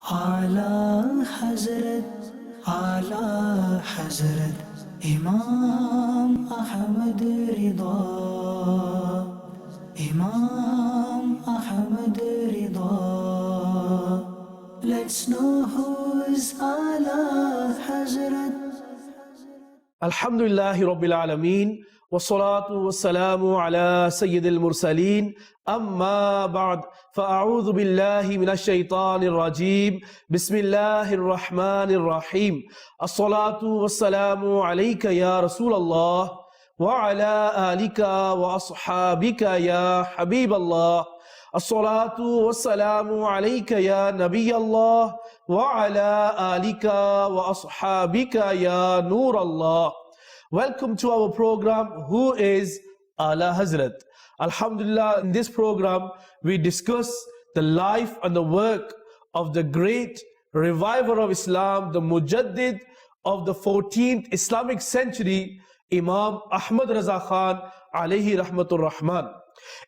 Aala Hazrat, Aala Hazrat, Imam Ahmad Rida, Imam Ahmad Rida. Let's know who's Aala Hazrat. Alhamdulillahi Rabbil Alameen, wassalatu wassalamu ala Sayyidil Mursaleen, amma ba'd, fa'a'udhu billahi minash shaitanir rajeem, bismillahir rahmanir rahim, as-salatu wassalamu alayka ya Rasulallah, wa ala alika wa ashabika ya Habiballah. As-salatu wassalamu alayka ya Nabiy Allah wa ala alika wa ashabika ya Nur Allah. Welcome to our program, Who is Aala Hazrat? Alhamdulillah, in this program we discuss the life and the work of the great reviver of Islam, the Mujaddid of the 14th Islamic century, Imam Ahmad Raza Khan alayhi rahmatur rahman.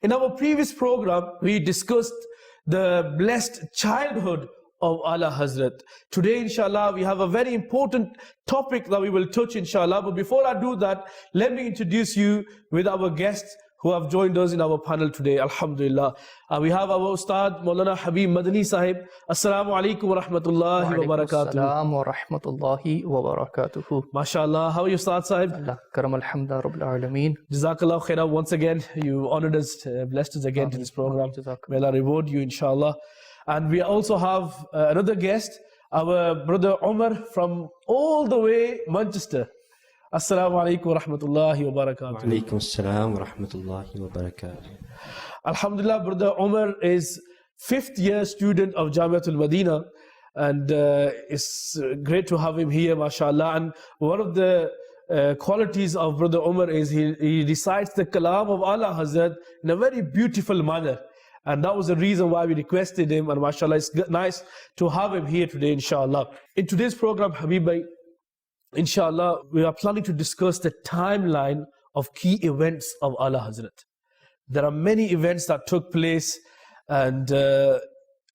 In our previous program, we discussed the blessed childhood of Aala Hazrat. Today, inshallah, we have a very important topic that we will touch, inshallah. But before I do that, let me introduce you with our guests who have joined us in our panel today. Alhamdulillah. We have our Ustad, Maulana Habib Madani Sahib. Assalamu alaikum wa rahmatullahi wa barakatuh. Assalamu wa rahmatullahi wa barakatuhu. MashaAllah. How are you, Ustad Sahib? Allah karam alhamdulillah rabbil alameen. Jazakallah khairah. Once again, you honored us, blessed us again to this program. May Allah reward you, inshallah. And we also have another guest, our brother Umar from all the way Manchester. Assalamu alaikum wa rahmatullahi wa barakatuh. Wa alaikum assalam wa rahmatullahi wa barakatuh. Alhamdulillah, brother Umar is 5th year student of Jamiatul Madina, and it's great to have him here, mashallah. And one of the qualities of brother Umar is he recites the kalam of Aala Hazrat in a very beautiful manner. And that was the reason why we requested him, and mashallah, it's nice to have him here today, inshallah. In today's program, Habibai, inshallah, we are planning to discuss the timeline of key events of Aala Hazrat. There are many events that took place, and a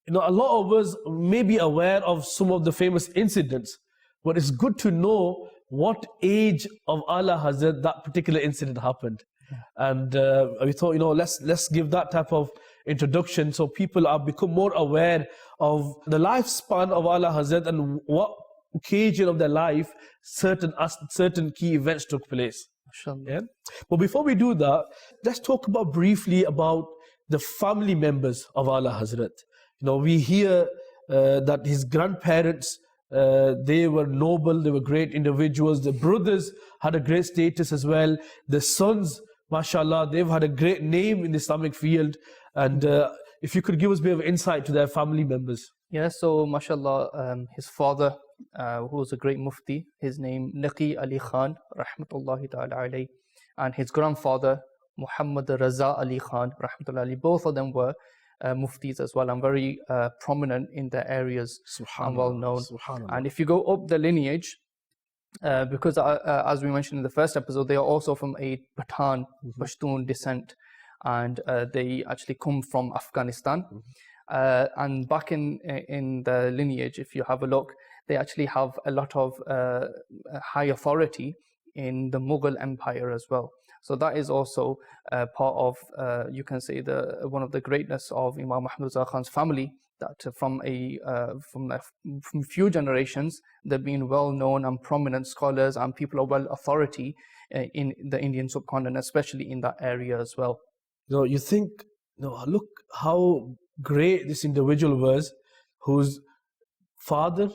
lot of us may be aware of some of the famous incidents, but it's good to know what age of Aala Hazrat that particular incident happened. And we thought, let's give that type of introduction so people are become more aware of the lifespan of Aala Hazrat and what occasion of their life certain key events took place. Yeah? But before we do that, let's talk briefly about the family members of Aala Hazrat. We hear that his grandparents, they were noble, they were great individuals. The brothers had a great status as well. The sons, mashallah, they've had a great name in the Islamic field. And if you could give us a bit of insight to their family members. Yeah, so mashallah, his father, who was a great mufti, his name Liqi Ali Khan, rahmatullahi ta'ala alayhi, and his grandfather, Muhammad Raza Ali Khan, rahmatullahi alayhi, both of them were muftis as well, and very prominent in their areas and well known. And if you go up the lineage, because as we mentioned in the first episode, they are also from a Pathan, Pashtun descent, and they actually come from Afghanistan. And back in the lineage, if you have a look, they actually have a lot of high authority in the Mughal Empire as well. So that is also part of, you can say, one of the greatness of Imam Ahmad Raza Khan's family, that from few generations, they've been well-known and prominent scholars and people of well authority in the Indian subcontinent, especially in that area as well. You think, look how great this individual was, whose father,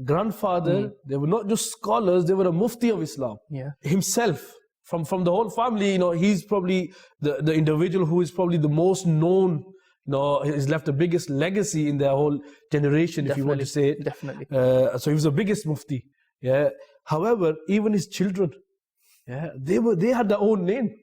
grandfather, they were not just scholars, they were a mufti of Islam. Yeah. Himself, from the whole family, he's probably the individual who is probably the most known, he's left the biggest legacy in their whole generation, definitely, if you want to say it. Definitely. So he was the biggest mufti. Yeah. However, even his children, they had their own name.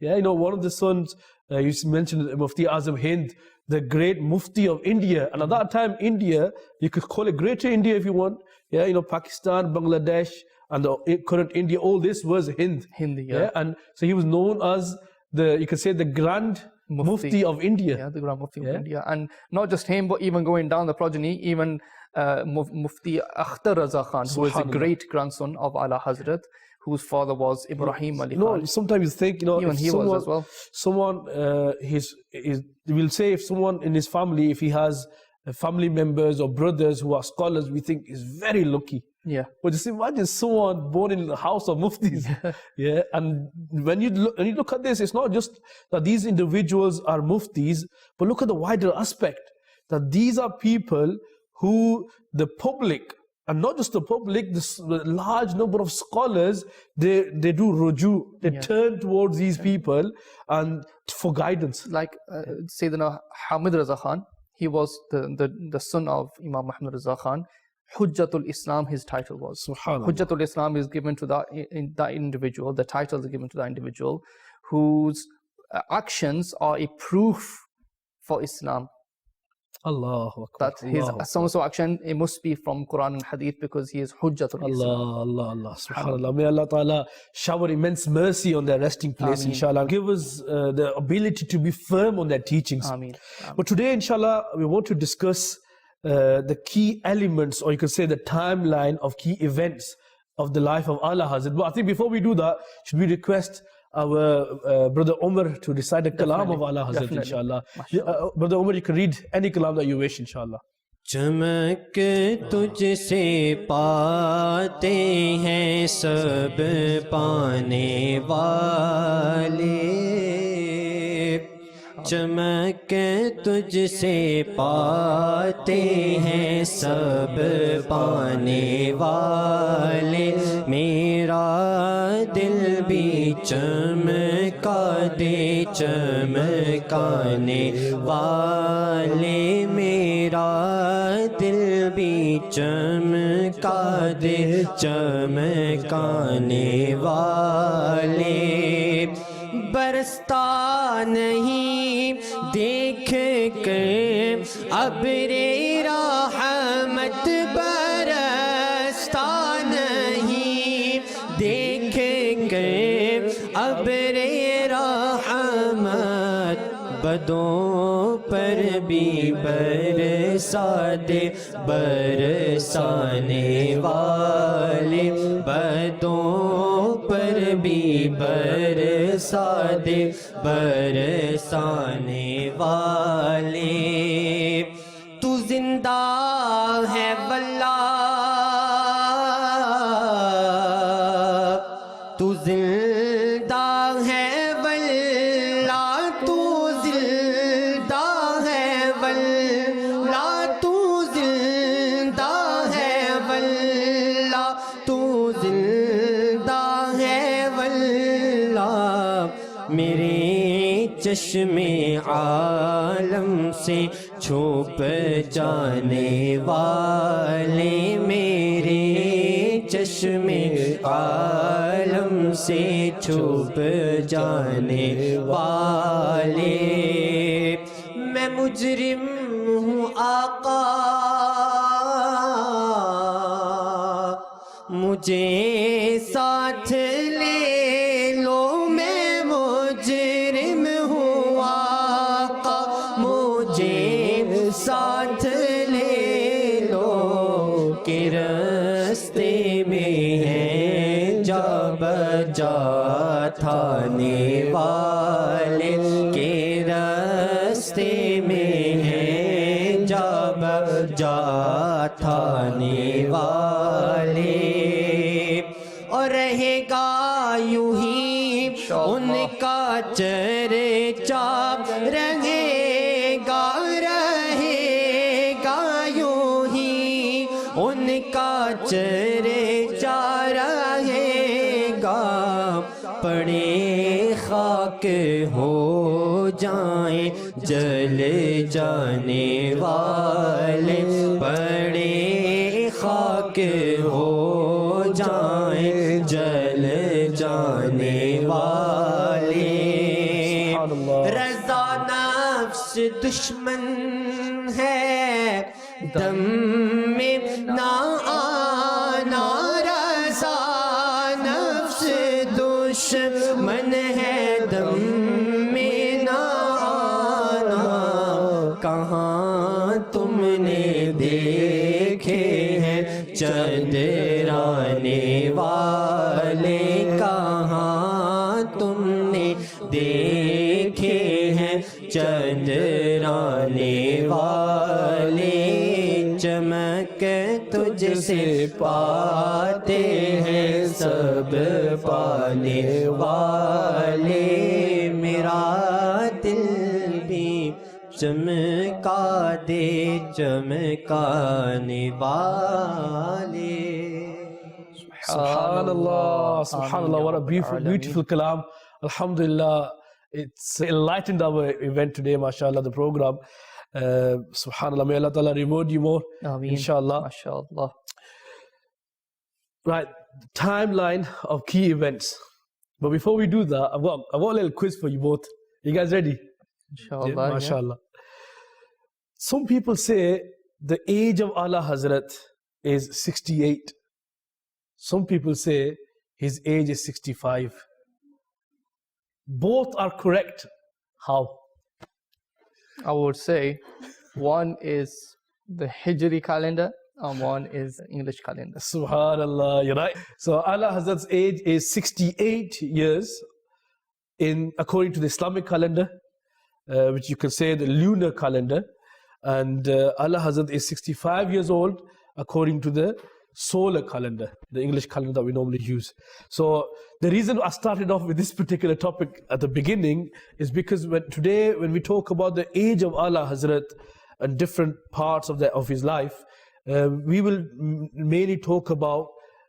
Yeah, one of the sons, you mentioned Mufti Azam Hind, the great Mufti of India. And at that time, India, you could call it Greater India if you want. Yeah, Pakistan, Bangladesh, and the current India, all this was Hind. Hindi, yeah. And so he was known as you could say the Grand Mufti of India. Yeah, the Grand Mufti of India. And not just him, but even going down the progeny, even Mufti Akhtar Raza Khan, who is a Subhanallah. great grandson of Aala Hazrat, whose father was Ibrahim Ali No, Khan. sometimes you think, Even if he was as well. someone, we'll say if someone in his family, if he has family members or brothers who are scholars, we think is very lucky. Yeah. But just imagine someone born in the house of muftis. Yeah. And when you look at this, it's not just that these individuals are muftis, but look at the wider aspect, that these are people who the public, and not just the public, the large number of scholars, they do ruju, they turn towards these people and for guidance. Like Sayyidina Hamid Raza Khan, he was the son of Imam Muhammad Raza Khan. Hujjatul Islam, his title was. Subhanallah. Hujjatul Islam is given to that individual, the title is given to that individual whose actions are a proof for Islam. Allahu Akbar. That his so action, it must be from Quran and Hadith, because he is Hujjatul Islam. Allah, subhanallah. May Allah Ta'ala shower immense mercy on their resting place, Ameen. inshallah. Give us the ability to be firm on their teachings. Ameen. But today, inshallah, we want to discuss the key elements, or you could say the timeline of key events of the life of Aala Hazrat. But I think before we do that, should we request our brother Umar to recite the kalam of Aala Hazrat, Definitely. inshallah. Brother Umar, you can read any kalam that you wish, inshallah. चमक तुझसे पाते हैं सब पाने वाले, चमक तुझसे पाते हैं सब पाने वाले, मेरा दिल भी चमका दे चमकाने वाले, मेरा दिल भी चमका दे चमकाने वाले, बरसता नहीं देख कर अब्रे रहमत, बरसता नहीं देख कर अब्रे रहमत, बदों पर भी बरसा दे बरसाने वाले, बदों पर भी बरसा दे बरसाने वाले, तू जिंदा है वल्लाह, तू जिंदा है वल्लाह, तू जिंदा है वल्लाह, तू जिंदा है वल्लाह, तू जिंदा है वल्लाह, मेरे चश्मे आलम से छुप जाने वाले, मेरे चश्मे आलम से छुप जाने वाले, मैं मुजरिम हूँ आका, मुझे साथ ले लो, मैं मुजरिम हूँ आका, मुझे साथ ले लो, कि रास्ते में है जा बजा थाने वाले, के रास्ते में है जा बजा थाने वाले, और रहेगा यूं ही उनका चर्चा, रहेगा रहेगा यूं ही उनका चर्चा रहेगा, पड़े खाक हो जाएं जल जाने वाले, पड़े खाक हो जाएं जल जाने वाले, रज़ा नफ्स दुश्मन है दम में ना आना, रज़ा नफ्स दुश्मन है दम में ना आना, कहाँ तुमने देखे देखे हैं चंद्राने वाले कहाँ तुमने देखे हैं चंद्राने वाले चमक तुझसे पाते हैं सब पाने वाले मेरा दिल भी चमका दे चमकाने वाले Subhanallah, Subhanallah, what a beautiful, beautiful kalam. Alhamdulillah, it's enlightened our event today, mashallah, the program. Subhanallah, may Allah Ta'ala reward you more, Ameen. inshallah. MashaAllah. Right, timeline of key events. But before we do that, I've got a little quiz for you both. You guys ready? Inshallah. Yeah, mashallah. Some people say the age of Aala Hazrat is 68. Some people say his age is 65. Both are correct. How? I would say one is the Hijri calendar and one is the English calendar. Subhanallah, you're right. So Aala Hazrat's age is 68 years according to the Islamic calendar, which you can say the lunar calendar. And Aala Hazrat is 65 years old according to the solar calendar, the English calendar that we normally use. So the reason I started off with this particular topic at the beginning is because today when we talk about the age of Aala Hazrat and different parts of his life, we will mainly talk about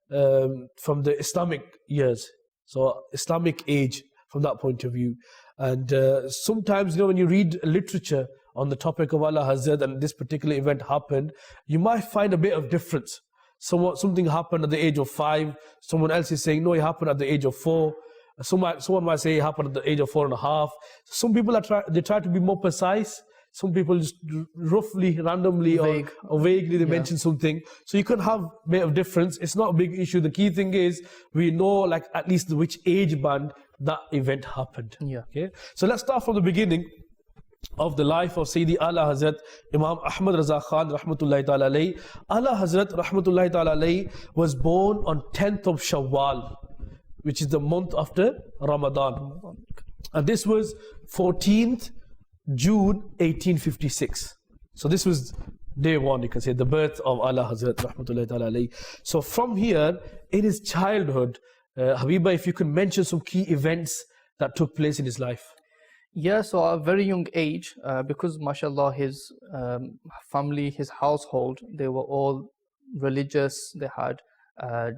from the Islamic years, so Islamic age from that point of view. And sometimes, when you read literature on the topic of Aala Hazrat and this particular event happened, you might find a bit of difference. Something happened at the age of 5. Someone else is saying, no, it happened at the age of 4. Someone might say it happened at the age of 4.5. Some people try to be more precise. Some people just roughly, randomly, or vaguely they mention something. So you can have a bit of difference. It's not a big issue. The key thing is we know at least which age band that event happened. Yeah. Okay. So let's start from the beginning of the life of Sayyidi Aala Hazrat Imam Ahmad Raza Khan Rahmatullahi Ta'ala Alayhi. Aala Hazrat Rahmatullahi Ta'ala Alayhi was born on 10th of Shawwal, which is the month after Ramadan. And this was 14th June 1856. So this was day one, you can say, the birth of Aala Hazrat Rahmatullahi Ta'ala Alayhi. So from here, in his childhood, Habiba, if you can mention some key events that took place in his life. Yeah, so at a very young age, because mashallah, his family, his household, they were all religious. They had a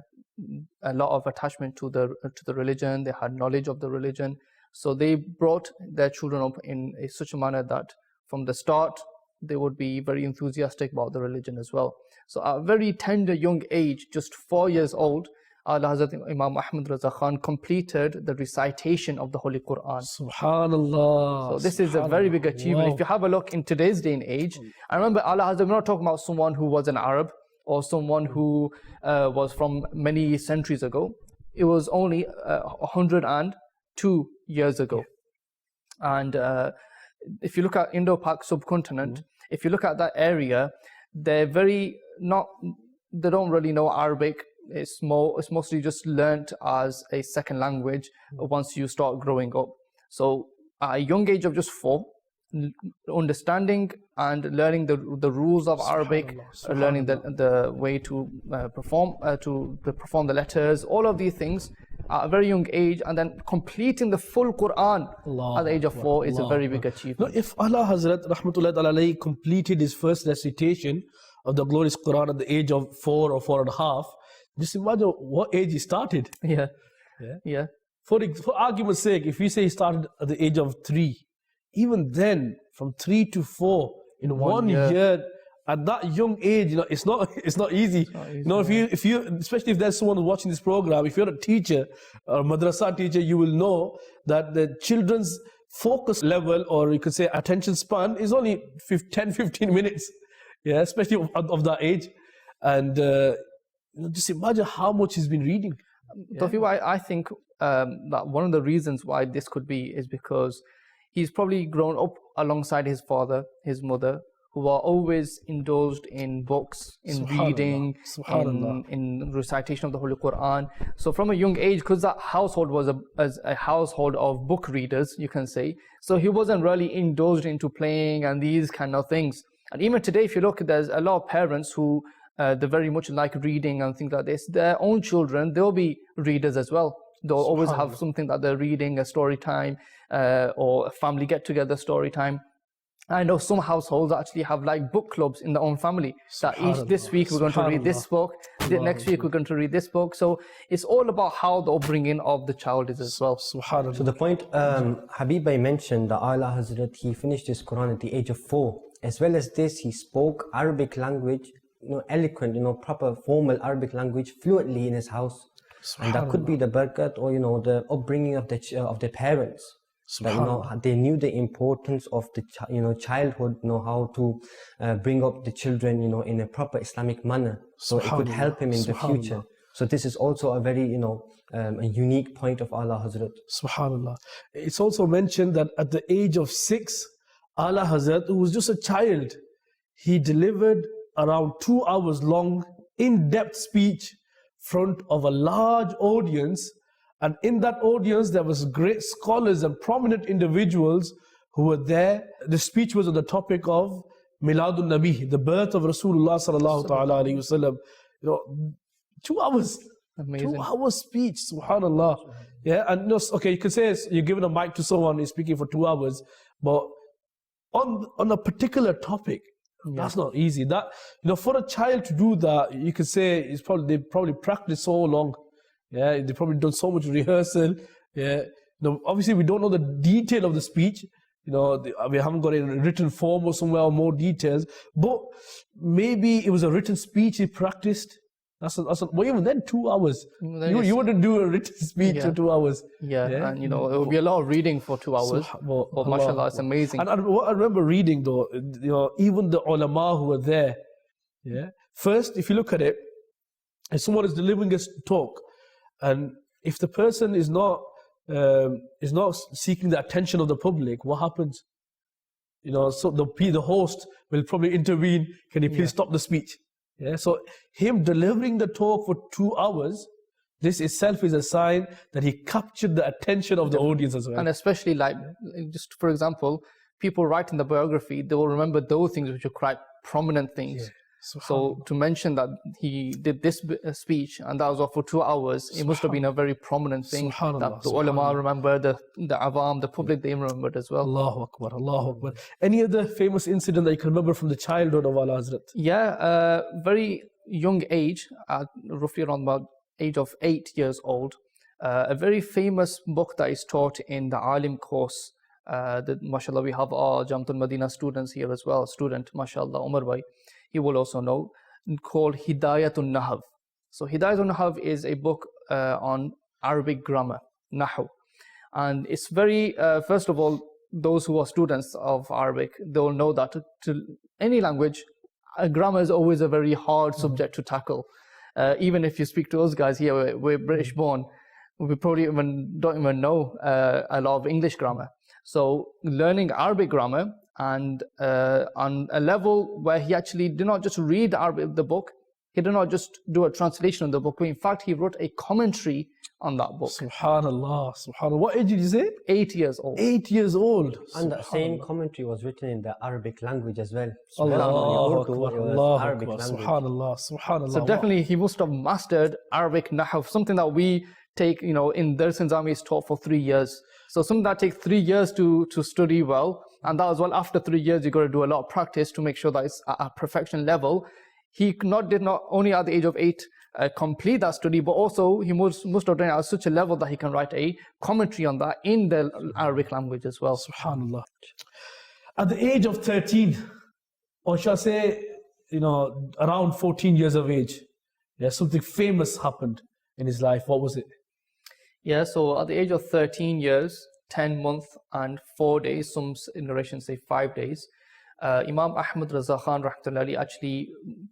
lot of attachment to the religion. They had knowledge of the religion. So they brought their children up in such a manner that from the start, they would be very enthusiastic about the religion as well. So at a very tender young age, just 4 years old, Aala Hazrat Imam Ahmad Raza Khan completed the recitation of the Holy Quran. Subhanallah. So this is a very big achievement. Wow. If you have a look in today's day and age, I remember Aala Hazrat, we're not talking about someone who was an Arab or someone who was from many centuries ago. It was only 102 years ago. And if you look at Indo-Pak subcontinent, if you look at that area, they don't really know Arabic. It's mostly just learnt as a second language once you start growing up. So at a young age of just 4, understanding and learning the rules of Arabic, learning the way to perform the letters, all of these things at a very young age, and then completing the full Quran at the age of 4 is a very big achievement. Now, if Aala Hazrat Rahmatullahi Ta'ala Alayhi completed his first recitation of the glorious Quran at the age of 4 or 4.5, just imagine what age he started. Yeah. For argument's sake, if we say he started at the age of 3, even then, from 3 to 4 in one year, at that young age, it's not easy. If you, especially if there's someone watching this program, if you're a teacher or madrasa teacher, you will know that the children's focus level, or you could say attention span, is only 10-15 minutes. Yeah, especially of that age, and just imagine how much he's been reading. Tawfiq, I think that one of the reasons why this could be is because he's probably grown up alongside his father, his mother, who are always indulged in books, in reading, in recitation of the Holy Quran. So from a young age, because that household was a household of book readers, you can say, so he wasn't really indulged into playing and these kind of things. And even today, if you look, there's a lot of parents who they very much like reading and things like this. Their own children, they'll be readers as well. They'll always have something that they're reading, a story time, or a family get-together story time. I know some households actually have like book clubs in their own fammy. That this week we're going to read this book, next week we're going to read this book. So it's all about how the upbringing of the child is as well. So the point Habib Bhai mentioned, the Aala Hazrat, he finished his Quran at the age of 4. As well as this, he spoke Arabic language, eloquent, proper formal Arabic language fluently in his house. And that could be the barakat or the upbringing of the parents. That they knew the importance of the childhood, how to bring up the children in a proper Islamic manner, so it could help him in the future. So this is also a very a unique point of Aala Hazrat. Subhanallah. It's also mentioned that at the age of 6, Aala Hazrat, who was just a child, he delivered around 2 hours long in-depth speech front of a large audience. And in that audience, there was great scholars and prominent individuals who were there. The speech was on the topic of Miladun Nabi, the birth of Rasulullah sallallahu ta'ala alayhi wasallam. 2 hours. Amazing. 2 hours speech, subhanallah. Yeah, and okay, you can say you're giving a mic to someone who's speaking for 2 hours, but on a particular topic, that's not easy. That for a child to do that, you could say they probably practiced so long. Yeah, they probably done so much rehearsal. Yeah, obviously we don't know the detail of the speech. We haven't got it in a written form or somewhere or more details. But maybe it was a written speech he practiced. Well, even then, 2 hours. You wouldn't do a written speech for 2 hours. Yeah, and it would be a lot of reading for 2 hours. But mashallah, it's amazing. And what I remember reading though, even the ulama who were there. Yeah. First, if you look at it, if someone is delivering a talk, and if the person is not seeking the attention of the public, what happens? So the host will probably intervene. Can you please stop the speech? Yeah. So him delivering the talk for 2 hours, this itself is a sign that he captured the attention of the audience as well. And especially just for example, people writing the biography, they will remember those things which are quite prominent things. Yeah. So to mention that he did this speech and that was all for 2 hours, it must have been a very prominent thing that the ulama remember, the awam, the public, they remembered as well. Allahu Akbar, Allahu Akbar. Any other famous incident that you can remember from the childhood of Aala Hazrat? Yeah, very young age, roughly around about age of 8 years old. A very famous book that is taught in the Alim course. Mashallah, we have our Jamatul Madina students here as well. Student, mashallah, Umar Bhai. He will also know, called Hidayatun Nahv. So Hidayatun Nahv is a book on Arabic grammar, Nahu. And it's very, first of all, those who are students of Arabic, they will know that to any language, grammar is always a very hard subject to tackle. Even if you speak to us guys here, we're British born, we probably don't even know a lot of English grammar. So learning Arabic grammar, and on a level where he actually did not just read the book, he did not just do a translation of the book, but in fact he wrote a commentary on that book. Subhanallah, subhanallah. What age did you say? 8 years old. 8 years old. And that same commentary was written in the Arabic language as well. Allahu Akbar, subhanallah, subhanallah. So definitely he must have mastered Arabic Nahw, something that we take, in Dars Nizami is taught for 3 years. So something that takes 3 years to study well, and that as well, after 3 years, you got to do a lot of practice to make sure that it's at a perfection level. He did not only at the age of 8 complete that study, but also he must have done it at such a level that he can write a commentary on that in the Arabic language as well. Subhanallah. At the age of 13, or shall I say, around 14 years of age, something famous happened in his life. What was it? Yeah, so at the age of 13 years, 10 months and 4 days, some narrations say 5 days, Imam Ahmad Raza Khan rahmatullahi actually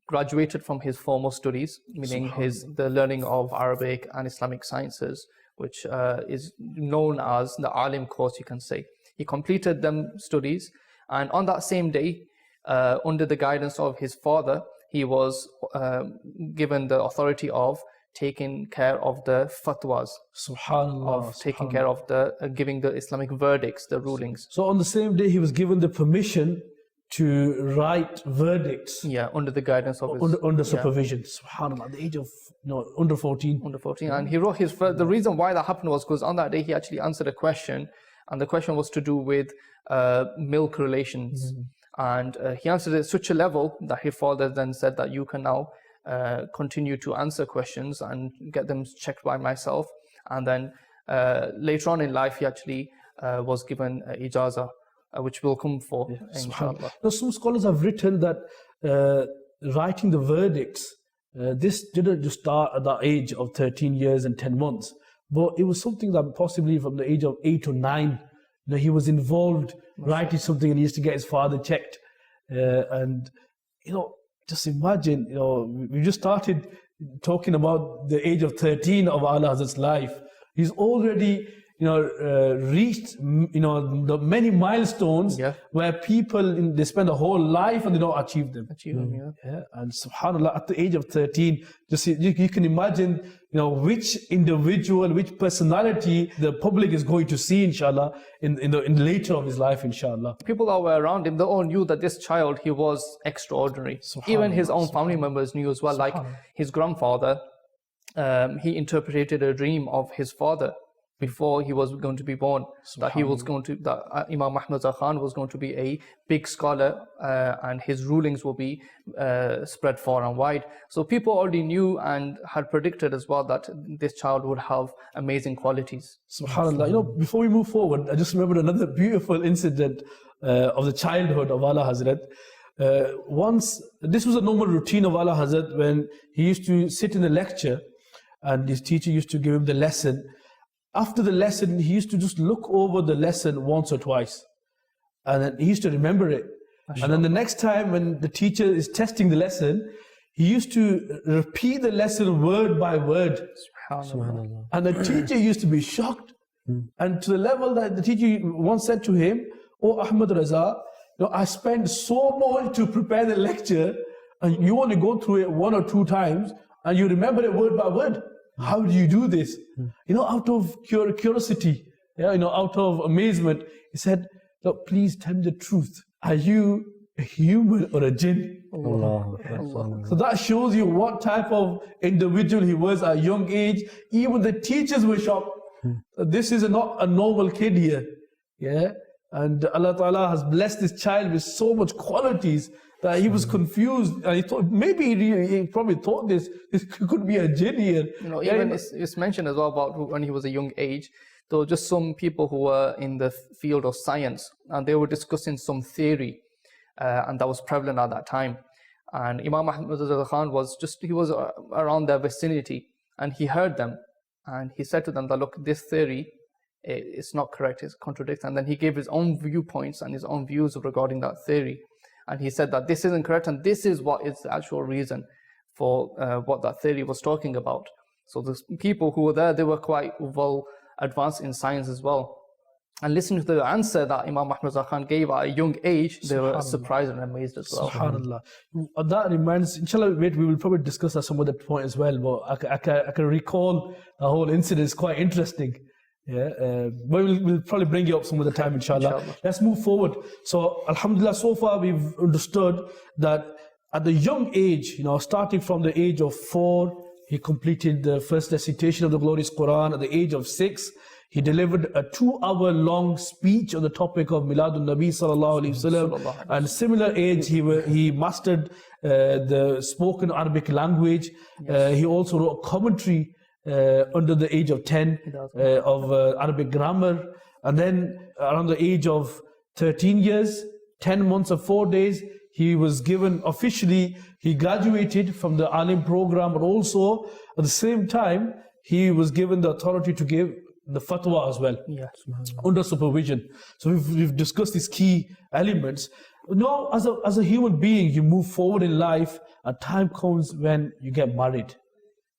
graduated from his formal studies, meaning the learning of Arabic and Islamic sciences, which is known as the Alim course, you can say. He completed them studies, and on that same day, under the guidance of his father, he was given the authority of taking care of the fatwas, Subhanallah. of taking care of the giving the Islamic verdicts, the rulings. So on the same day, he was given the permission to write verdicts. Yeah, under the guidance of his, Under supervision. Subhanallah, at the age of under 14. Under 14. And he wrote his first, the reason why that happened was because on that day he actually answered a question, and the question was to do with milk relations. And he answered it at such a level that his father then said that you can now continue to answer questions and get them checked by myself. And then later on in life, he actually was given ijazah, which will come for, inshallah. Now, some scholars have written that writing the verdicts, this didn't just start at the age of 13 years and 10 months, but it was something that possibly from the age of 8 or 9, he was involved writing something, and he used to get his father checked. And, just imagine, we just started talking about the age of 13 of Aala Hazrat's life. He's already, reached, the many milestones where people, they spend a whole life and they don't achieve them. And subhanAllah, at the age of 13, you can imagine, which individual, which personality the public is going to see, inshallah, in later of his life, inshallah. People that were around him, they all knew that this child, he was extraordinary. Even his own family members knew as well, like his grandfather, he interpreted a dream of his father before he was going to be born, that Imam Ahmad Khan was going to be a big scholar, and his rulings will be spread far and wide. So people already knew and had predicted as well that this child would have amazing qualities. SubhanAllah. Before we move forward, I just remembered another beautiful incident of the childhood of Aala Hazrat. Once, this was a normal routine of Aala Hazrat when he used to sit in a lecture and his teacher used to give him the lesson. After the lesson, he used to just look over the lesson once or twice. And then he used to remember it. And then the next time when the teacher is testing the lesson, he used to repeat the lesson word by word. Subhanallah. And the teacher used to be shocked. And to the level that the teacher once said to him, "Oh, Ahmad Raza, I spent so much to prepare the lecture, and you only go through it 1 or 2 times, and you remember it word by word. How do you do this?" Out of curiosity, out of amazement, he said, "Look, please tell me the truth. Are you a human or a jinn?" Allah. So that shows you what type of individual he was at a young age. Even the teachers were shocked. This is not a normal kid here. And Allah Ta'ala has blessed this child with so much qualities that he was confused, and he thought maybe he probably thought this could be a jinn here. Even it's mentioned as well about when he was a young age, there were just some people who were in the field of science, and they were discussing some theory, and that was prevalent at that time. And Imam Ahmad Khan was around their vicinity, and he heard them, and he said to them that, "Look, this theory, it's not correct, it's contradicts." And then he gave his own viewpoints and his own views regarding that theory. And he said that this isn't correct, and this is what is the actual reason for what that theory was talking about. So the people who were there, they were quite well advanced in science as well. And listening to the answer that Imam Ahmad Khan gave at a young age, they were surprised and amazed as well. SubhanAllah. That reminds, inshallah, we will probably discuss at some other point as well, but I can recall the whole incident. Is quite interesting. But we'll probably bring you up some other time, inshallah. Let's move forward. So, alhamdulillah, so far we've understood that at the young age, starting from the age of 4, he completed the first recitation of the glorious Quran. At the age of 6, he delivered a 2-hour-long speech on the topic of Miladun Nabi sallallahu alaihi wasallam. And similar age, he mastered the spoken Arabic language. He also wrote a commentary under the age of 10 of Arabic grammar. And then around the age of 13 years, 10 months and 4 days, he was given officially, he graduated from the Alim program, but also at the same time, he was given the authority to give the fatwa as well, under supervision. So we've discussed these key elements. Now, as a human being, you move forward in life, and time comes when you get married.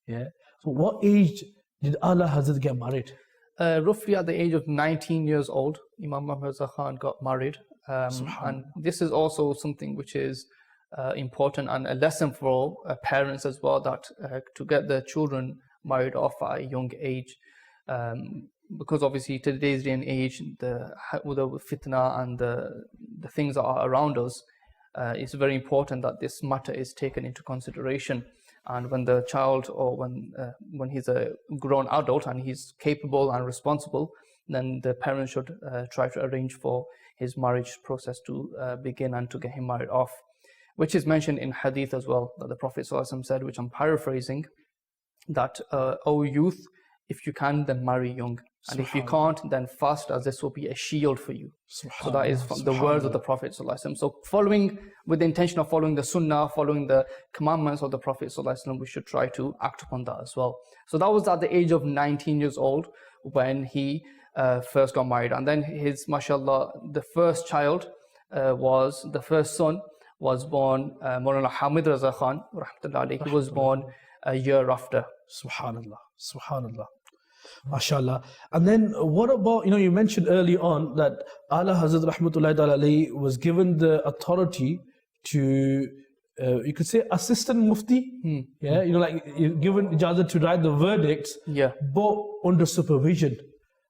So what age did Aala Hazrat get married? Roughly at the age of 19 years old, Imam Ahmad Khan got married. And this is also something which is important and a lesson for parents as well, that to get their children married off at a young age, because obviously today's day and age, with the fitna and the things that are around us, it's very important that this matter is taken into consideration. And when the child, or when he's a grown adult and he's capable and responsible, then the parents should try to arrange for his marriage process to begin and to get him married off, which is mentioned in hadith as well, that the Prophet ﷺ said, which I'm paraphrasing, that, O youth, if you can, then marry young. And if you can't, then fast, as this will be a shield for you. So that is from the words of the Prophet ﷺ. So following, with the intention of following the Sunnah, following the commandments of the Prophet ﷺ, we should try to act upon that as well. So that was at the age of 19 years old when he first got married. And then his, mashallah, the first child the first son was born, Maulana Hamid Raza Khan, rahmatullahi alayhi. He was born a year after. Subhanallah, Subhanallah. MashaAllah. And then what about, you mentioned early on that Aala Hazrat Rahmatullahi alayhi was given the authority to, you could say, assistant mufti. Yeah, like given ijazat to write the verdicts, but under supervision.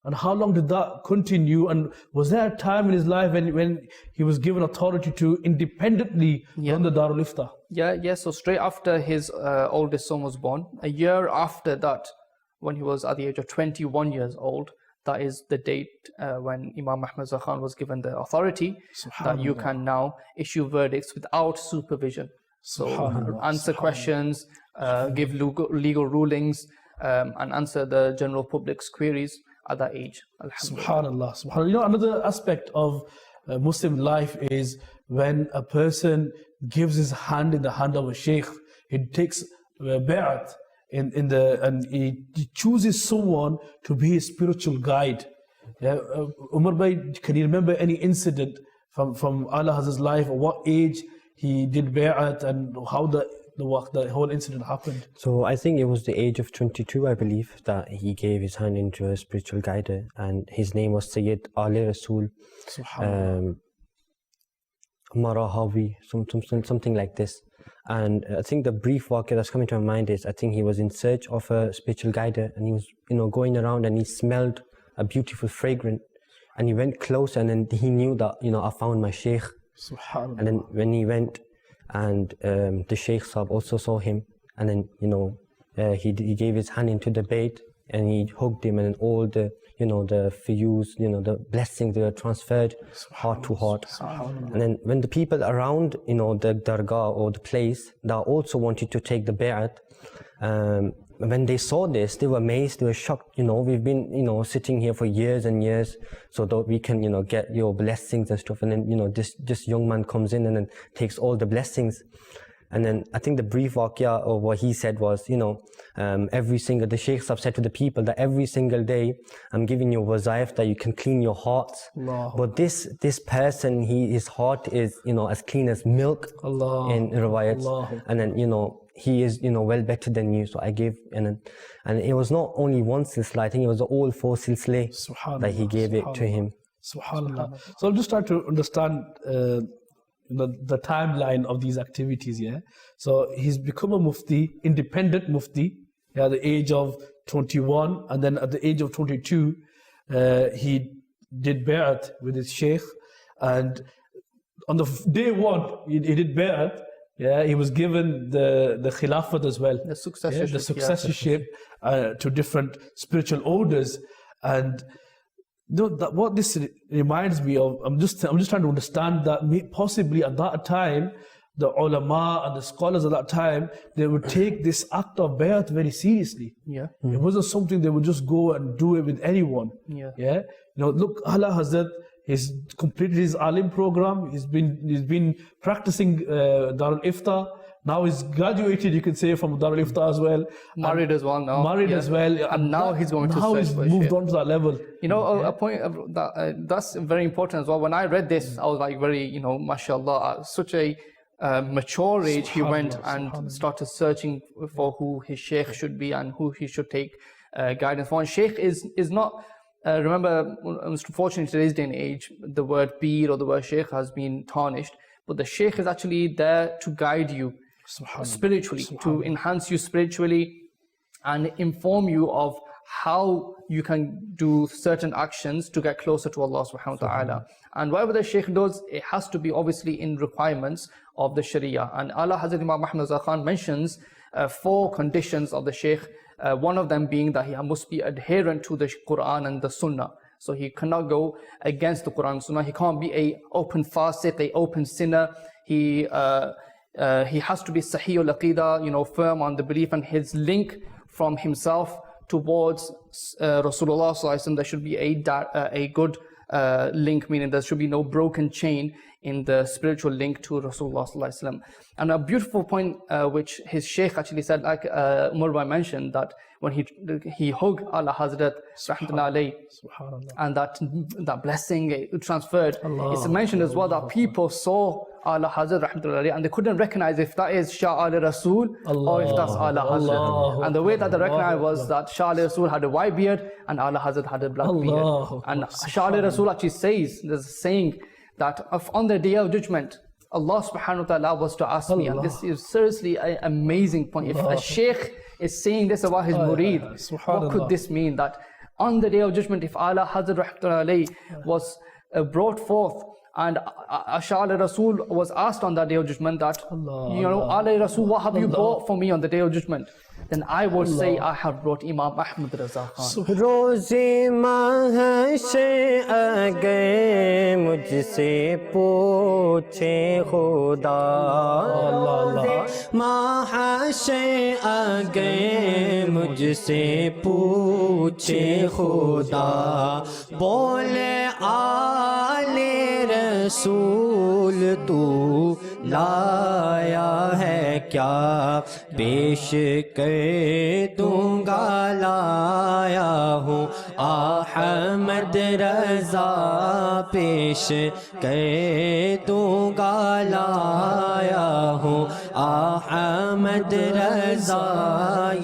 And how long did that continue? And was there a time in his life when he was given authority to independently run the Darul Ifta? Yeah. So straight after his oldest son was born, a year after that, when he was at the age of 21 years old, that is the date when Imam Ahmad Reza Khan was given the authority that you can now issue verdicts without supervision. So answer questions, give legal rulings, and answer the general public's queries at that age. Subhanallah, Subhanallah. Another aspect of Muslim life is when a person gives his hand in the hand of a sheikh, he takes bay'at and he chooses someone to be his spiritual guide. Umar Bhai, can you remember any incident from Aala Hazrat's life, or what age he did bay'at and how the whole incident happened? So I think it was the age of 22, I believe, that he gave his hand into a spiritual guide, and his name was Sayyid Ali Rasul Marahawi, something like this. And I think the brief waqia that's coming to my mind is, I think he was in search of a spiritual guide, and he was going around, and he smelled a beautiful fragrance, and he went close, and then he knew that I found my sheikh. And then when he went, and the Sheikh Sahab also saw him, and then he gave his hand into the bait, and he hugged him, and then all the the fiyuz, the blessings, they were transferred heart to heart. And then when the people around the dargah or the place that also wanted to take the bay'at, when they saw this, they were amazed, they were shocked. We've been sitting here for years and years so that we can get your blessings and stuff, and then this young man comes in and then takes all the blessings. And then I think the brief waqia of what he said was, the Shaykh Sahab said to the people that every single day I'm giving you wazaif that you can clean your hearts. Allah. But this person, his heart is as clean as milk. Allah. In riwayats. Allah. And then he is well better than you. So I gave, and it was not only one silsila, I think it was all 4 silsile that he gave it to him. Subhanallah. So I'll just try to understand the timeline of these activities. So he's become a mufti, independent mufti, at the age of 21, and then at the age of 22 he did bay'at with his sheikh, and on the day one he did bay'at. He was given the khilafat as well, the successorship, to different spiritual orders. And what this reminds me of, I'm just trying to understand that possibly at that time, the ulama and the scholars at that time, they would take this act of bay'at very seriously. It wasn't something they would just go and do it with anyone. Look, Aala Hazrat, he's completed his alim program. He's been practicing Darul Ifta. Now he's graduated, you could say, from Darul Ifta as well. Married as well now. As well. And now he's going to. Now he's moved on to that level. A point that's very important as well. When I read this, I was like very, mashallah, at such a mature age, he went and started searching for who his sheikh should be and who he should take guidance for. And sheikh is not remember, unfortunately, today's day and age, the word Peer or the word Sheikh has been tarnished, but the Sheikh is actually there to guide you spiritually, to enhance you spiritually and inform you of how you can do certain actions to get closer to Allah subhanahu wa ta'ala. And whatever the Shaykh does, it has to be obviously in requirements of the Sharia. And Aala Hazrat Imam Ahmad Reza Khan mentions 4 conditions of the Shaykh, one of them being that he must be adherent to the Quran and the Sunnah. So he cannot go against the Quran and Sunnah. He can't be an open fasiq, an open sinner. He has to be Sahih al-Aqidah, firm on the belief, and his link from himself towards Rasulullah sallallahu alaihi wasallam, there should be a good link, meaning there should be no broken chain in the spiritual link to Rasulullah sallallahu alaihi wasallam. And a beautiful point which his Shaykh actually said, like Umar Bhai mentioned, that when he hugged Aala Hazrat rahmatullahi alayhi, and that blessing transferred, it's mentioned as well that people saw Aala Hazrat rahmatullahi alayhi and they couldn't recognize if that is Shah Ali Rasul or if that's Aala Hazrat. And the way that they recognized was that Shah Ali Rasul had a white beard and Aala Hazrat had a black beard. And Shah Ali Rasul actually says, there's a saying that on the day of judgment, Allah subhanahu wa ta'ala was to ask me, and this is seriously an amazing point. If a Shaykh is saying this about his murid, what could this mean? That on the day of judgment, if Aala Hazrat rahmatullahi alayhi was brought forth, and Shah Ali Rasul was asked on that day of judgment that, Ali Rasul, what have you brought for me on the day of judgment? Then I would say, I have brought Imam Ahmad Reza Khan. रोज़े महशर अगर मुझसे पूछे खुदा, महशर अगर मुझसे पूछे खुदा, बोले आले रसूल तू लाया है क्या, पेश कर दूंगा लाया हूँ अहमद रज़ा, पेश कर दूंगा लाया हूँ अहमद रज़ा,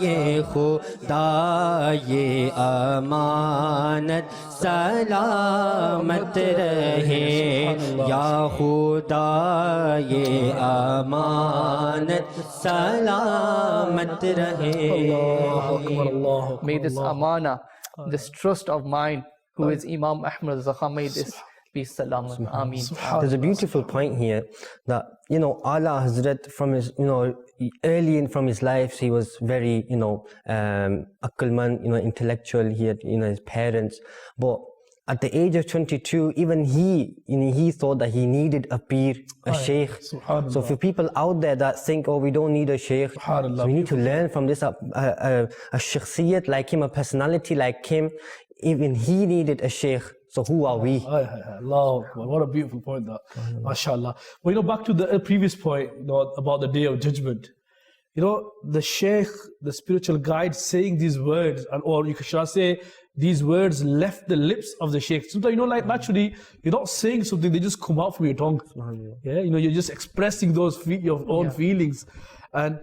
ये खुदा ये अमानत सलामत रहे, या खुदा ये अमानत सलामत रहे. May this amana, this trust of mine, who is Imam Ahmad Reza Khan, may this be salamat. Ameen. There's a beautiful point here that, Aala Hazrat from his, early from his life, he was very, aqlman, intellectual. He had, his parents. But at the age of 22, even he thought that he needed a peer, a sheikh. So for people out there that think, oh, we don't need a sheikh, so we need to learn from this, a shakhsiyat like him, a personality like him. Even he needed a sheikh. So who are we? Allah, what a beautiful point that. MashaAllah. But back to the previous point, about the day of judgment. The Shaykh, the spiritual guide, saying these words, or you should say, these words left the lips of the Shaykh. Sometimes, like naturally, you're not saying something, they just come out from your tongue. Yeah, you're just expressing your own feelings. And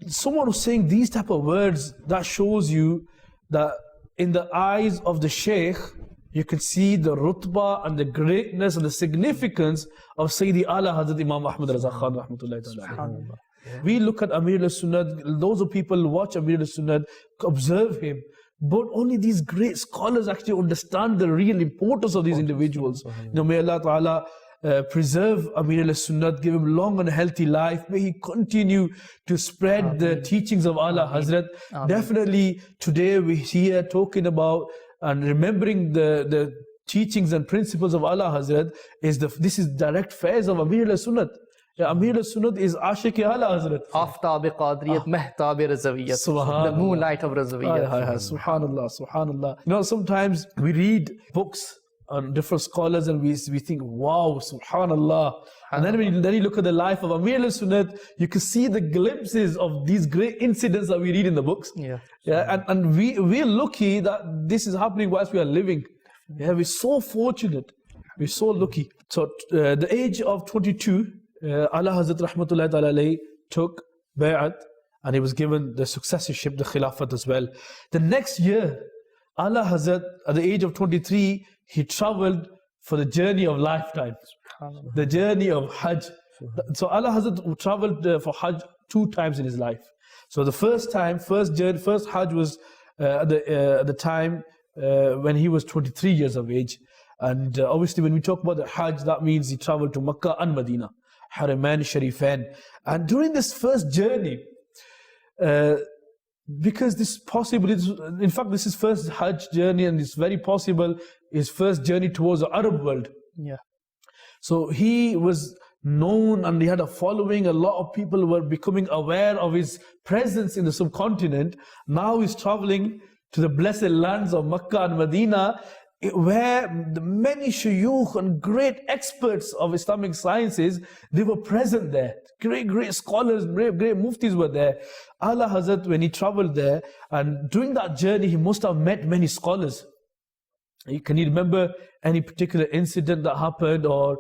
someone who's saying these type of words, that shows you that in the eyes of the Shaykh, you can see the rutbah and the greatness and the significance of Sayyidi Aala Hazrat Imam Ahmad Reza Khan rahmatullahi ta'ala. We look at Amir al-Sunnat, those of people who watch Amir al-Sunnat, observe him. But only these great scholars actually understand the real importance of these individuals. May Allah Ta'ala preserve Amir al-Sunnat, give him long and healthy life. May he continue to spread the teachings of Aala Hazrat. Definitely today we're here talking about and remembering the teachings and principles of Aala Hazrat. This is direct faiz of Amir al-Sunnat. Amir al-Sunnat is Ashiq Aala Hazrat. Aftab Qadriyat, Mehtab Razawiyat, the moonlight of Razawiyat. Subhanallah, subhanallah. Sometimes we read books on different scholars and we think, wow, subhanallah. And then when you look at the life of Amir al-Sunnat, you can see the glimpses of these great incidents that we read in the books. And we're lucky that this is happening whilst we are living. We're so fortunate. We're so lucky. So the age of 22, Aala Hazrat rahmatullahi ta'ala alayhi took bay'at and he was given the successorship, the khilafat as well. The next year, Aala Hazrat, at the age of 23, he traveled for the journey of lifetime, the journey of Hajj. So Aala Hazrat traveled for Hajj 2 times in his life. So the first time, first Hajj was at the time when he was 23 years of age. And obviously when we talk about the Hajj, that means he traveled to Makkah and Medina, Haramain Sharifain. And during this first journey, because this is possible, in fact this is first Hajj journey, and it's very possible his first journey towards the Arab world. Yeah. So he was known and he had a following. A lot of people were becoming aware of his presence in the subcontinent. Now he's traveling to the blessed lands of Makkah and Medina, where the many shuyukh and great experts of Islamic sciences, they were present there. Great scholars, great muftis were there. Aala Hazrat, when he traveled there, and during that journey, he must have met many scholars. Can you remember any particular incident that happened, or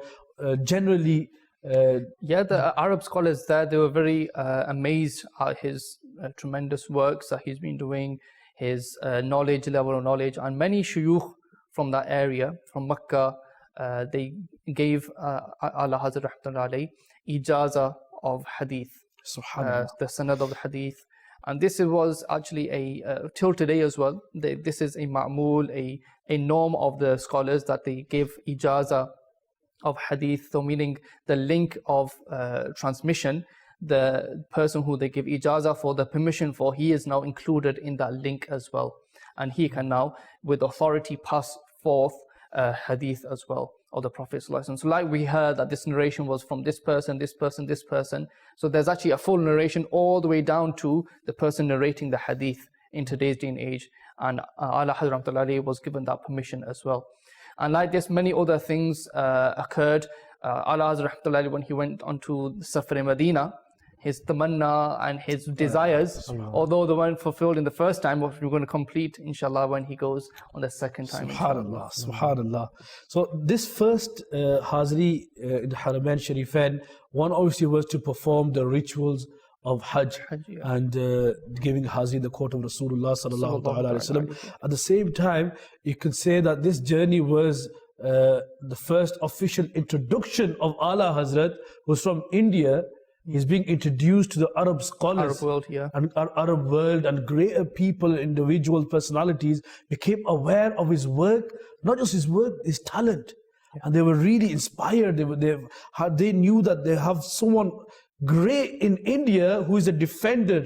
generally? Yeah, the Arab scholars there, they were very amazed at his tremendous works that he's been doing, his level of knowledge, and many shuyukh from that area, from Makkah, they gave Aala Hazrat rahmatullahi alayhi ijaza of hadith, the sanad of the hadith. And this was actually till today as well, this is a ma'mul, a norm of the scholars, that they give ijaza of hadith, so meaning the link of transmission, the person who they give ijaza for, the permission for, he is now included in that link as well. And he can now, with authority, pass forth hadith as well of the Prophet ﷺ. So like we heard that this narration was from this person, this person, this person. So there's actually a full narration all the way down to the person narrating the hadith in today's day and age. And Aala Hazrat was given that permission as well. And like this, many other things occurred. Aala Hazrat, when he went onto the Safar Medina, his tamanna and his desires, although they weren't fulfilled in the first time, but we're going to complete, inshallah, when he goes on the second time. Subhanallah, subhanallah. So this first Hazri in the Haramain Sharifain, one obviously was to perform the rituals of Hajj, and giving Hazri the court of Rasulullah sallallahu alaihi wasallam. At the same time, you could say that this journey was the first official introduction of Aala Hazrat was from India. He's being introduced to the Arab scholars, Arab world, yeah. and Arab world, and greater people, individual personalities became aware of his work, not just his work, his talent. Yeah. And they were really inspired. They knew that they have someone great in India who is a defender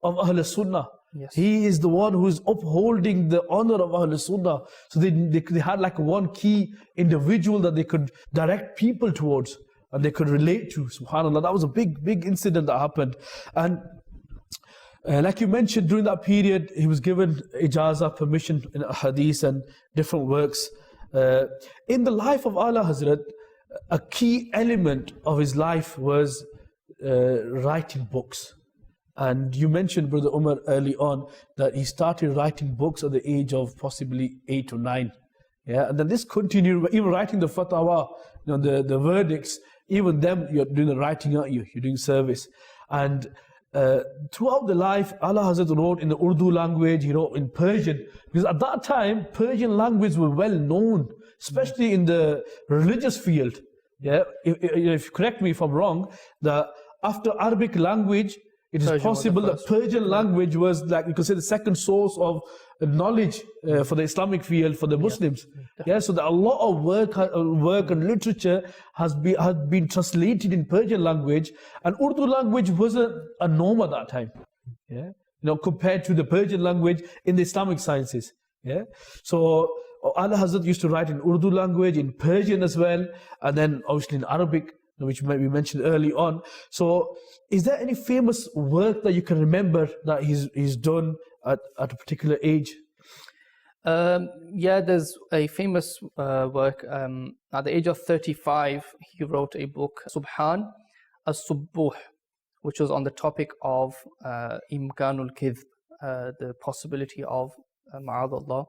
of Ahl Sunnah. Yes. He is the one who is upholding the honor of Ahl Sunnah. So they had like one key individual that they could direct people towards, and they could relate to. Subhanallah, that was a big incident that happened. And like you mentioned, during that period, he was given ijazah, permission in hadith and different works. In the life of Aala Hazrat, a key element of his life was writing books. And you mentioned, Brother Umar, early on that he started writing books at the age of possibly 8 or 9. Yeah, and then this continued, even writing the fatwa, the verdicts, even them, you're doing the writing, aren't you? You're doing service. And throughout the life, Aala Hazrat wrote in the Urdu language, he wrote in Persian, because at that time, Persian language was well known, especially in the religious field. Yeah, if you correct me if I'm wrong, that after Arabic language, it is Persian possible that Persian language was, like you could say, the second source of knowledge for the Islamic field, for the Muslims. Yeah, so that a lot of work and literature has been translated in Persian language, and Urdu language wasn't a norm at that time. Yeah, compared to the Persian language in the Islamic sciences. Yeah, so Aala Hazrat used to write in Urdu language, in Persian as well, and then obviously in Arabic, which we mentioned early on. So is there any famous work that you can remember that he's done at a particular age? Yeah, there's a famous work. At the age of 35, he wrote a book, Subhan as-Subbuh, which was on the topic of Imkanul Kidh, the possibility of ma'adallah.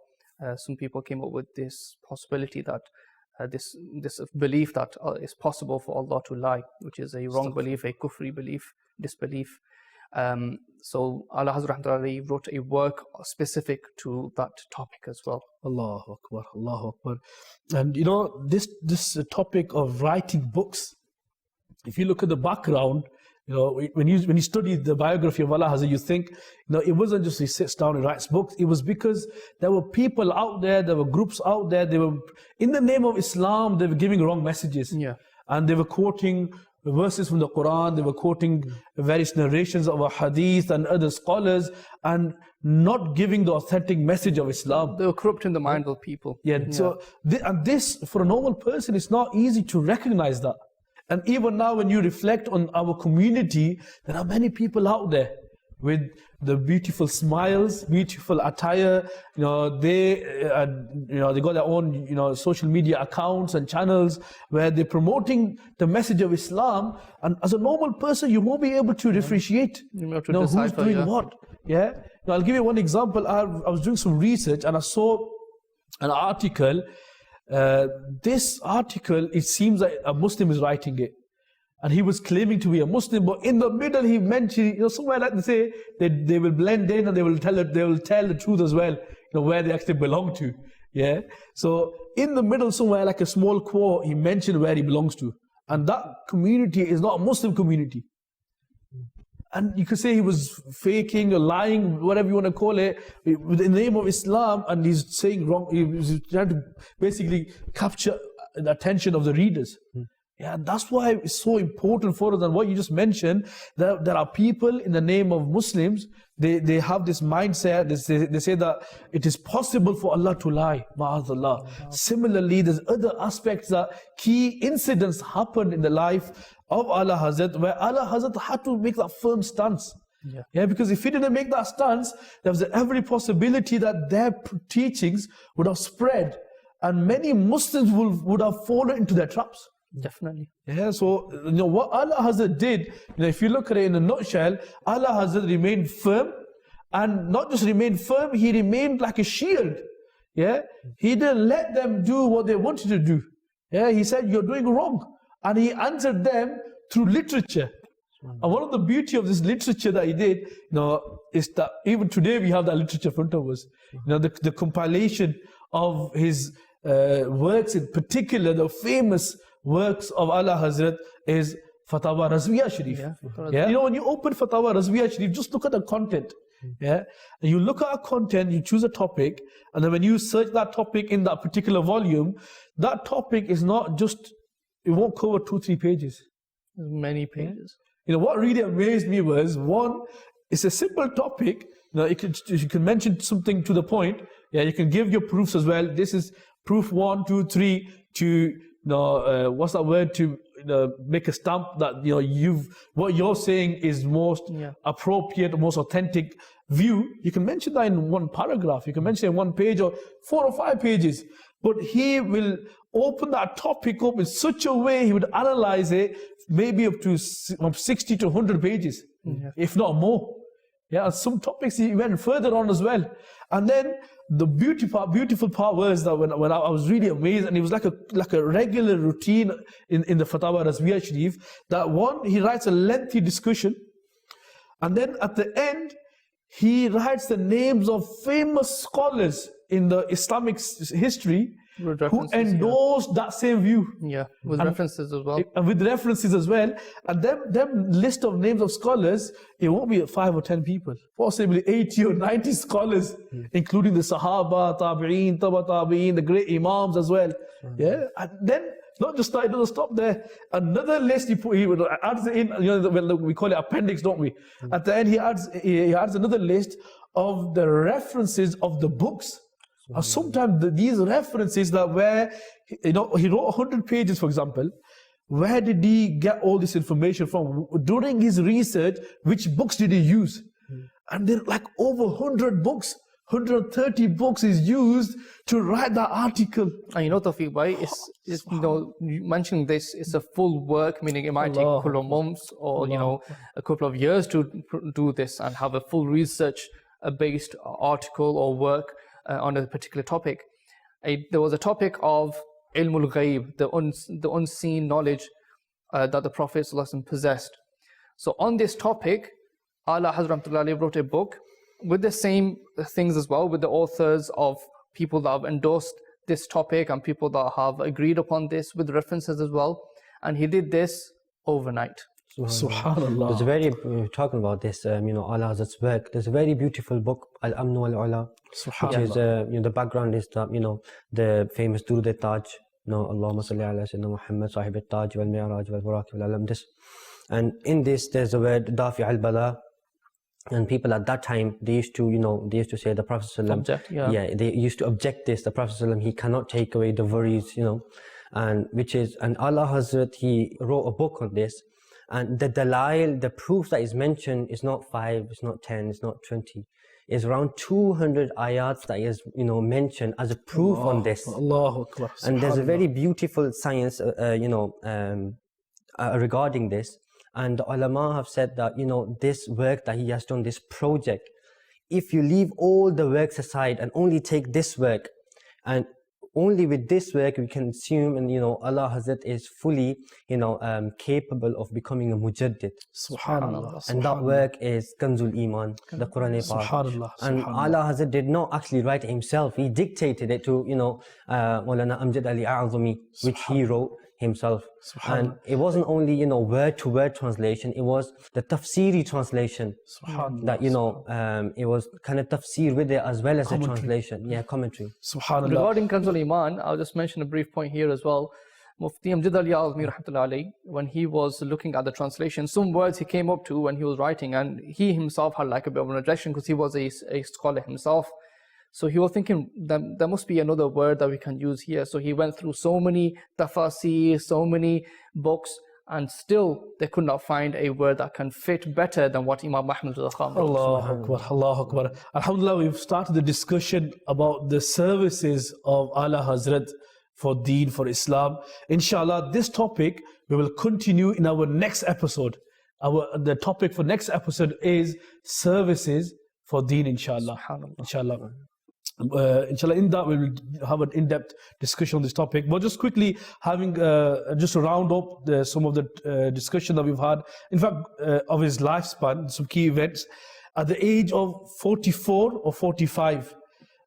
Some people came up with this possibility that this belief that it's possible for Allah to lie, which is a wrong belief, a kufri belief, disbelief. So Aala Hazrat wrote a work specific to that topic as well. Allahu Akbar, Allahu Akbar. And you know, this topic of writing books, if you look at the background, you know, when you study the biography of Aala Hazrat, you think, you know, it wasn't just he sits down and writes books. It was because there were people out there were groups out there, they were, in the name of Islam, they were giving wrong messages. Yeah. And they were quoting verses from the Quran, they were quoting various narrations of a hadith and other scholars, and not giving the authentic message of Islam. They were corrupting the mind of people. Yeah. So, and this, for a normal person, it's not easy to recognize that. And even now, when you reflect on our community, there are many people out there with the beautiful smiles, beautiful attire. You know, they got their own, you know, social media accounts and channels where they're promoting the message of Islam. And as a normal person, you won't be able to differentiate, who's doing what. Yeah. Now, I'll give you one example. I was doing some research and I saw an article. This article, it seems like a Muslim is writing it, and he was claiming to be a Muslim, but in the middle he mentioned, you know, somewhere like they say they will blend in and they will tell the truth as well, you know, where they actually belong to. Yeah. So in the middle somewhere, like a small quote, he mentioned where he belongs to, and that community is not a Muslim community. And you could say he was faking or lying, whatever you want to call it, in the name of Islam, and he's saying wrong. He's trying to basically capture the attention of the readers. Yeah, that's why it's so important for us. And what you just mentioned, that there are people in the name of Muslims, they have this mindset, they say that it is possible for Allah to lie, ma'azallah. Similarly, there's other aspects that key incidents happened in the life of Aala Hazrat, where Aala Hazrat had to make that firm stance. Yeah, because if he didn't make that stance, there was every possibility that their teachings would have spread, and many Muslims would have fallen into their traps. Definitely. Yeah, so you know what Aala Hazrat did, you know, if you look at it in a nutshell, Aala Hazrat remained firm, and not just remained firm, he remained like a shield. Yeah, he didn't let them do what they wanted to do. Yeah, he said, you're doing wrong. And he answered them through literature. And one of the beauty of this literature that he did, you know, is that even today we have that literature in front of us. You know, the compilation of his works, in particular, the famous works of Aala Hazrat is Fatawa Razviya Sharif. Yeah. You know, when you open Fatawa Razviya Sharif, just look at the content. Yeah, and you look at a content, you choose a topic, and then when you search that topic in that particular volume, that topic is not just, it won't cover 2-3 pages. Many pages. You know, what really amazed me was, one, it's a simple topic. You know, you can mention something to the point. Yeah, you can give your proofs as well. This is proof 1, 2, 3 to, you know, what's that word, to make a stamp that, you know, what you're saying is most appropriate, most authentic view. You can mention that in one paragraph. You can mention it in 1 page or 4 or 5 pages. But he will open that topic up in such a way, he would analyze it maybe up to 60 to 100 pages, if not more. Yeah, and some topics he went further on as well. And then the beautiful part was that when I was really amazed, and it was like a regular routine in the Fatawa Razviya Sharif, that one, he writes a lengthy discussion, and then at the end, he writes the names of famous scholars in the Islamic history who endorsed that same view. Yeah, with references as well. And with references as well. And them list of names of scholars, it won't be 5 or 10 people. Possibly 80 or 90 scholars, including the Sahaba, Tabi'een, Taba Tabi'een, the great Imams as well. Yeah, and then not just that, it doesn't stop there. Another list he adds in, you know, we call it appendix, don't we? At the end, he adds another list of the references of the books. Sometimes these references that where, you know, he wrote 100 pages, for example. Where did he get all this information from? During his research, which books did he use? And there are like over 100 books. 130 books is used to write that article. And you know, Tawfiq Bhai, you know, mentioning this is a full work, meaning it might take a couple of months or, you know, a couple of years to do this and have a full research-based article or work on a particular topic. There was a topic of ilmul ghaib, the unseen knowledge that the Prophet ﷺ possessed. So on this topic, Aala Hazrat wrote a book with the same things as well, with the authors of people that have endorsed this topic and people that have agreed upon this with references as well. And he did this overnight. Subhanallah. There's a very, talking about this, Aala Hazrat's work, there's a very beautiful book, Al-Amnu Wal-Ula, which is, the background is that, the famous Durud al-Taj, Allahumma salli ala Sayyidina Muhammad, Sahib al-Taj, wal-Mi'raj, wal-Buraq, wal-Alam, this. And in this, there's the word Dafi al-Bala, and people at that time, they used to say the Prophet Object, they used to object this, the Prophet he cannot take away the worries, and Aala Hazrat, he wrote a book on this. And the dalail, the proof that is mentioned is not 5, it's not 10, it's not 20. It's around 200 ayats that is, mentioned as a proof on this. Allahu Akbar. And there's a very beautiful science, regarding this. And the ulama have said that, this work that he has done, this project, if you leave all the works aside and only take this work, and only with this work we can assume, and Aala Hazrat is fully capable of becoming a mujaddid. Subhanallah. And that work is Kanzul Iman, the Quran Subhanallah. and Aala Hazrat did not actually write it himself, he dictated it to Maulana Amjad Ali A'zami, which he wrote himself. And it wasn't only word to word translation, it was the tafsiri translation that it was kind of tafsir with it as well as the translation, commentary. Subhanallah. Regarding Kanzul Iman, I'll just mention a brief point here as well. Mufti Amjad Ali Azmi rahmatullahi alayhi, when he was looking at the translation, some words he came up to when he was writing, and he himself had like a bit of an objection because he was a scholar himself. So he was thinking that there must be another word that we can use here. So he went through so many tafasir, so many books, and still they could not find a word that can fit better than what Imam Ahmad al-Khan wrote. Allahu Akbar, Allahu Akbar. Alhamdulillah, we've started the discussion about the services of Aala Hazrat for Deen, for Islam. Inshallah, this topic we will continue in our next episode. The topic for next episode is services for Deen, inshallah. Inshallah. Inshallah, in that we will have an in-depth discussion on this topic. But just quickly, having just to round up some of the discussion that we've had, in fact, of his lifespan, some key events. At the age of 44 or 45,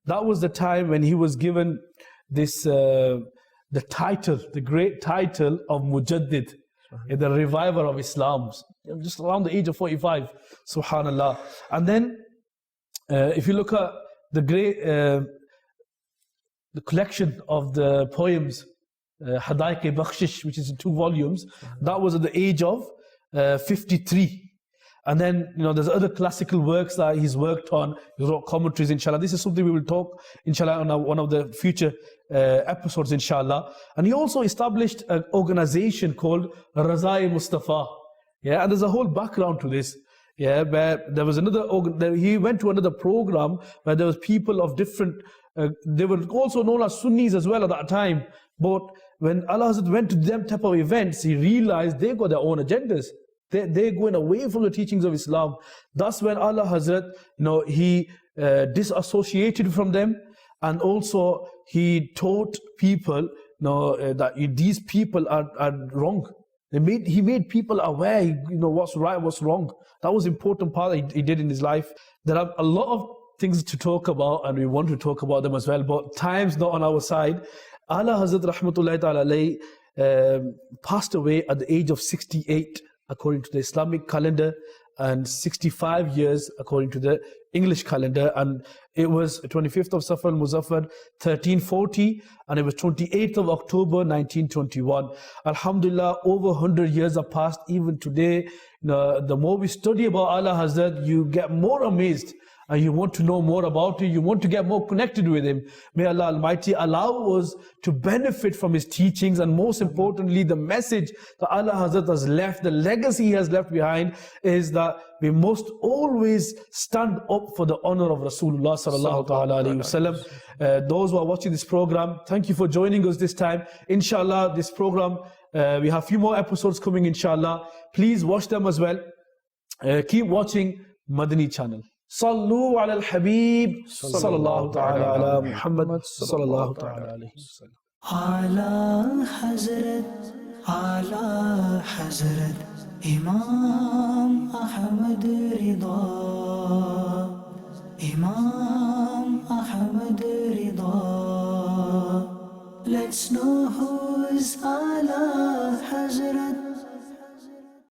that was the time when he was given this the title, the great title of Mujaddid, the reviver of Islam, just around the age of 45. Subhanallah. And then, if you look at the great the collection of the poems, Hadaik-e-Bakhshish, which is in 2 volumes, that was at the age of 53. And then, there's other classical works that he's worked on. He wrote commentaries, inshallah. This is something we will talk, inshallah, on one of the future episodes, inshallah. And he also established an organization called Raza-e Mustafa. And there's a whole background to this. Where there was he went to another program where there was people of different, they were also known as Sunnis as well at that time. But when Aala Hazrat went to them type of events, he realized they got their own agendas. They're going away from the teachings of Islam. That's when Aala Hazrat, he disassociated from them, and also he taught people, that these people are wrong. He made people aware, what's right, what's wrong. That was an important part that he did in his life. There are a lot of things to talk about, and we want to talk about them as well, but time's not on our side. Aala Hazrat rahmatullahi ta'ala alayhi passed away at the age of 68 according to the Islamic calendar, and 65 years according to the English calendar, and it was 25th of Safar al-Muzaffar 1340, and it was 28th of October 1921. Alhamdulillah, over 100 years have passed. Even today, the more we study about Aala Hazrat, you get more amazed, and you want to know more about him, you want to get more connected with him. May Allah Almighty allow us to benefit from his teachings, and most importantly, the message that Aala Hazrat has left, the legacy he has left behind, is that we must always stand up for the honor of Rasulullah sallallahu alaihi wasallam. Those who are watching this program, thank you for joining us this time. Inshallah, this program, we have a few more episodes coming, inshallah. Please watch them as well. Keep watching Madani Channel. Sallu ala al-Habib sallallahu ta'ala ala Muhammad sallallahu ta'ala alayhi wa sallam. Aala Hazrat, Aala Hazrat, Imam Ahmad Rida, Imam Ahmad Rida. Let's know